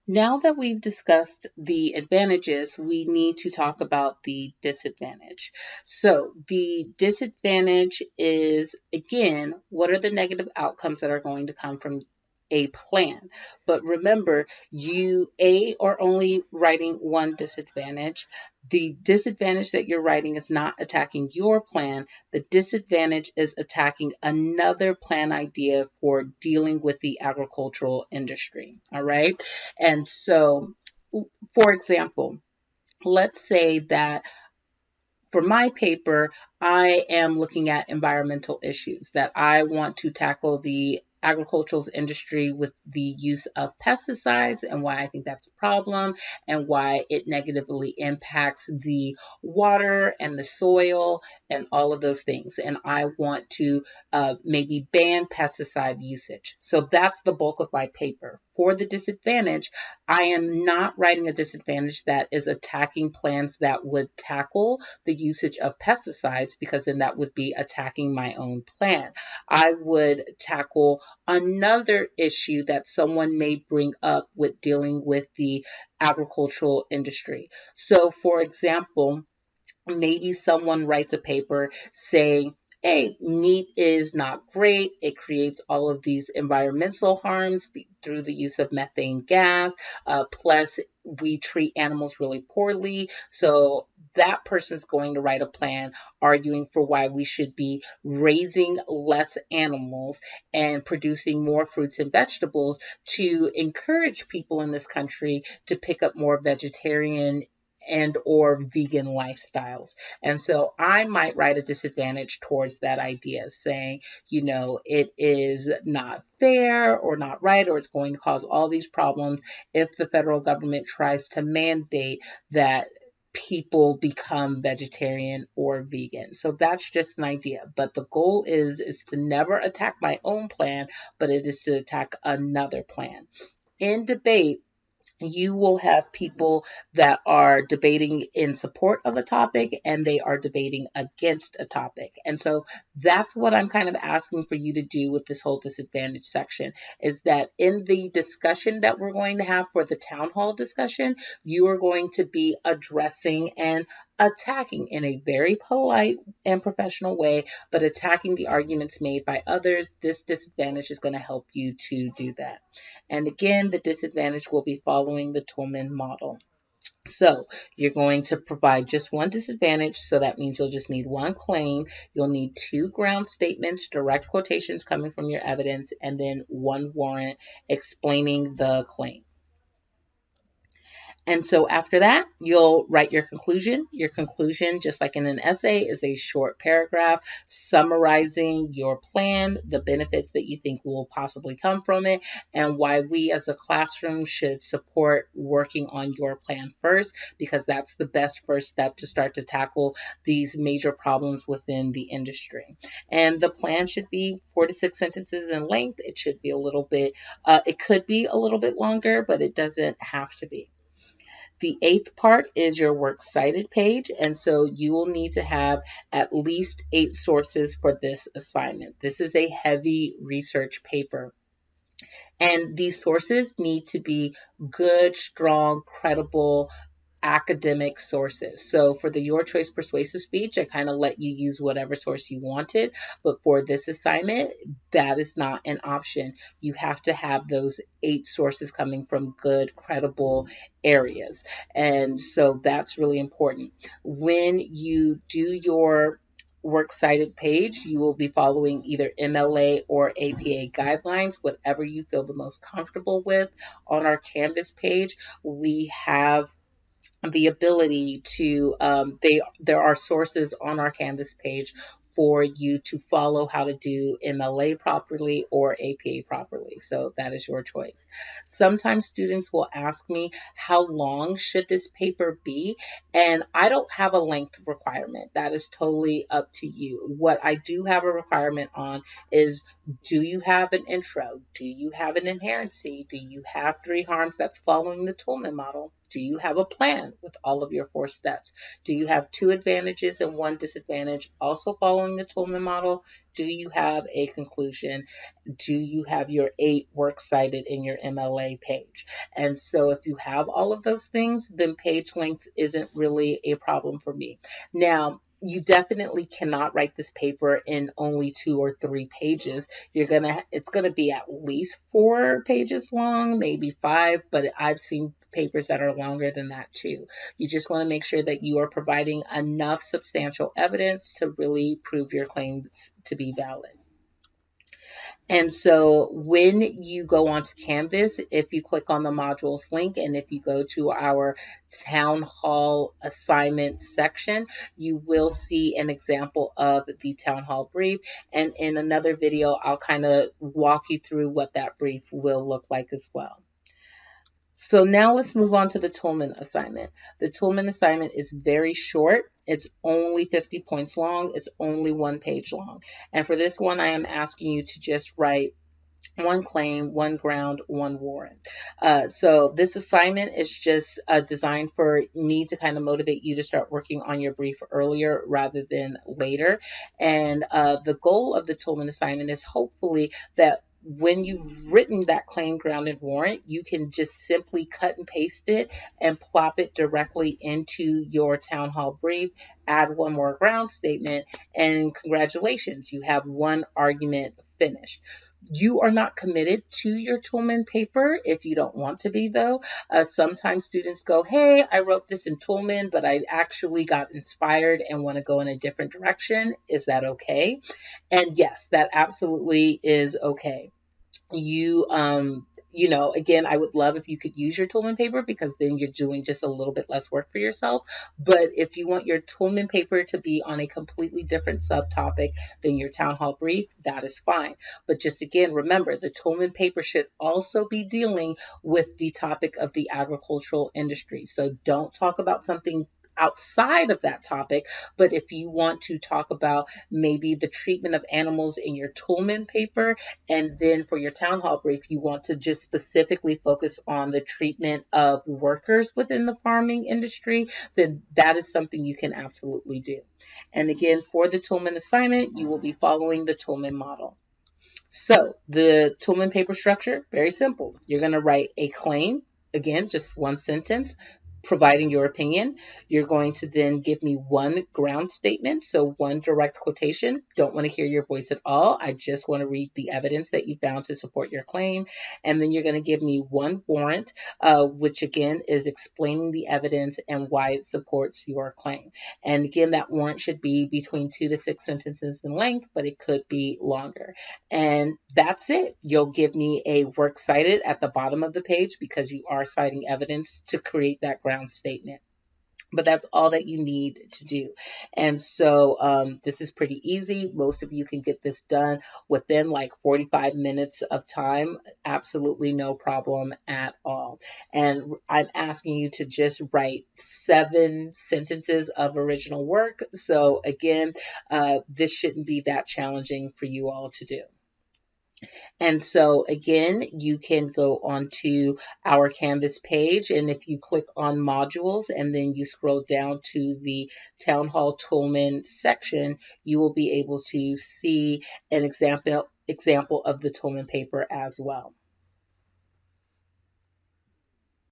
Now that we've discussed the advantages, we need to talk about the disadvantage. So, the disadvantage is again, what are the negative outcomes that are going to come from a plan? But remember, you are only writing one disadvantage. The disadvantage that you're writing is not attacking your plan. The disadvantage is attacking another plan idea for dealing with the agricultural industry. All right. And so, for example, let's say that for my paper, I am looking at environmental issues, that I want to tackle the agricultural industry with the use of pesticides and why I think that's a problem and why it negatively impacts the water and the soil and all of those things. And I want to maybe ban pesticide usage. So that's the bulk of my paper. For the disadvantage, I am not writing a disadvantage that is attacking plans that would tackle the usage of pesticides, because then that would be attacking my own plan. I would tackle another issue that someone may bring up with dealing with the agricultural industry. So, for example, maybe someone writes a paper saying, hey, meat is not great. It creates all of these environmental harms through the use of methane gas. Plus, we treat animals really poorly. So that person's going to write a plan arguing for why we should be raising less animals and producing more fruits and vegetables to encourage people in this country to pick up more vegetarian and or vegan lifestyles. And so I might write a disadvantage towards that idea, saying, it is not fair or not right, or it's going to cause all these problems if the federal government tries to mandate that people become vegetarian or vegan. So that's just an idea. But the goal is to never attack my own plan, but it is to attack another plan. In debate, you will have people that are debating in support of a topic and they are debating against a topic. And so that's what I'm kind of asking for you to do with this whole disadvantage section, is that in the discussion that we're going to have for the town hall discussion, you are going to be addressing and attacking in a very polite and professional way, but attacking the arguments made by others. This disadvantage is going to help you to do that. And again, the disadvantage will be following the Toulmin model. So you're going to provide just one disadvantage. So that means you'll just need one claim. You'll need two ground statements, direct quotations coming from your evidence, and then one warrant explaining the claim. And so after that, you'll write your conclusion. Your conclusion, just like in an essay, is a short paragraph summarizing your plan, the benefits that you think will possibly come from it, and why we as a classroom should support working on your plan first, because that's the best first step to start to tackle these major problems within the industry. And the plan should be 4 to 6 sentences in length. It should be a little bit, it could be a little bit longer, but it doesn't have to be. The eighth part is your works cited page, and so you will need to have at least 8 sources for this assignment. This is a heavy research paper. And these sources need to be good, strong, credible, academic sources. So for the Your Choice Persuasive Speech, I kind of let you use whatever source you wanted. But for this assignment, that is not an option. You have to have those 8 sources coming from good, credible areas. And so that's really important. When you do your works cited page, you will be following either MLA or APA guidelines, whatever you feel the most comfortable with. On our Canvas page, we have the ability to there are sources on our Canvas page for you to follow how to do MLA properly or APA properly. So that is your choice. Sometimes students will ask me, how long should this paper be? And I don't have a length requirement. That is totally up to you. What I do have a requirement on is, do you have an intro? Do you have an inherency? Do you have 3 harms that's following the Toulmin model? Do you have a plan with all of your 4 steps? Do you have 2 advantages and 1 disadvantage also following following the Toulmin model? Do you have a conclusion? Do you have your 8 works cited in your MLA page? And so if you have all of those things, then page length isn't really a problem for me. Now, you definitely cannot write this paper in only 2 or 3 pages. It's gonna be at least 4 pages long, maybe 5, but I've seen papers that are longer than that too. You just want to make sure that you are providing enough substantial evidence to really prove your claims to be valid. And so when you go onto Canvas, if you click on the modules link and if you go to our town hall assignment section, you will see an example of the town hall brief. And in another video, I'll kind of walk you through what that brief will look like as well. So now let's move on to the Toulmin assignment. The Toulmin assignment is very short. It's only 50 points long. It's only 1 page long. And for this one, I am asking you to just write 1 claim, 1 ground, 1 warrant. So this assignment is just designed for me to kind of motivate you to start working on your brief earlier rather than later. And the goal of the Toulmin assignment is hopefully that when you've written that claim, ground, and warrant, you can just simply cut and paste it and plop it directly into your town hall brief, add 1 more ground statement, and congratulations, you have 1 argument finished. You are not committed to your Toulmin paper if you don't want to be, though. Sometimes students go, hey, I wrote this in Toulmin, but I actually got inspired and want to go in a different direction. Is that okay? And yes, that absolutely is okay. You know, again, I would love if you could use your Toulmin paper because then you're doing just a little bit less work for yourself. But if you want your Toulmin paper to be on a completely different subtopic than your town hall brief, that is fine. But just again, remember, the Toulmin paper should also be dealing with the topic of the agricultural industry. So don't talk about something outside of that topic, but if you want to talk about maybe the treatment of animals in your Toulmin paper, and then for your town hall brief, you want to just specifically focus on the treatment of workers within the farming industry, then that is something you can absolutely do. And again, for the Toulmin assignment, you will be following the Toulmin model. So the Toulmin paper structure, very simple. You're going to write a claim, again, just 1 sentence, providing your opinion. You're going to then give me 1 ground statement, so 1 direct quotation. Don't want to hear your voice at all. I just want to read the evidence that you found to support your claim. And then you're going to give me 1 warrant, which again is explaining the evidence and why it supports your claim. And again, that warrant should be between 2 to 6 sentences in length, but it could be longer. And that's it. You'll give me a works cited at the bottom of the page because you are citing evidence to create that ground statement. But that's all that you need to do. And so this is pretty easy. Most of you can get this done within like 45 minutes of time. Absolutely no problem at all. And I'm asking you to just write 7 sentences of original work. So again, this shouldn't be that challenging for you all to do. And so again, you can go onto our Canvas page, and if you click on modules and then you scroll down to the Town Hall Toulmin section, you will be able to see an example of the Toulmin paper as well.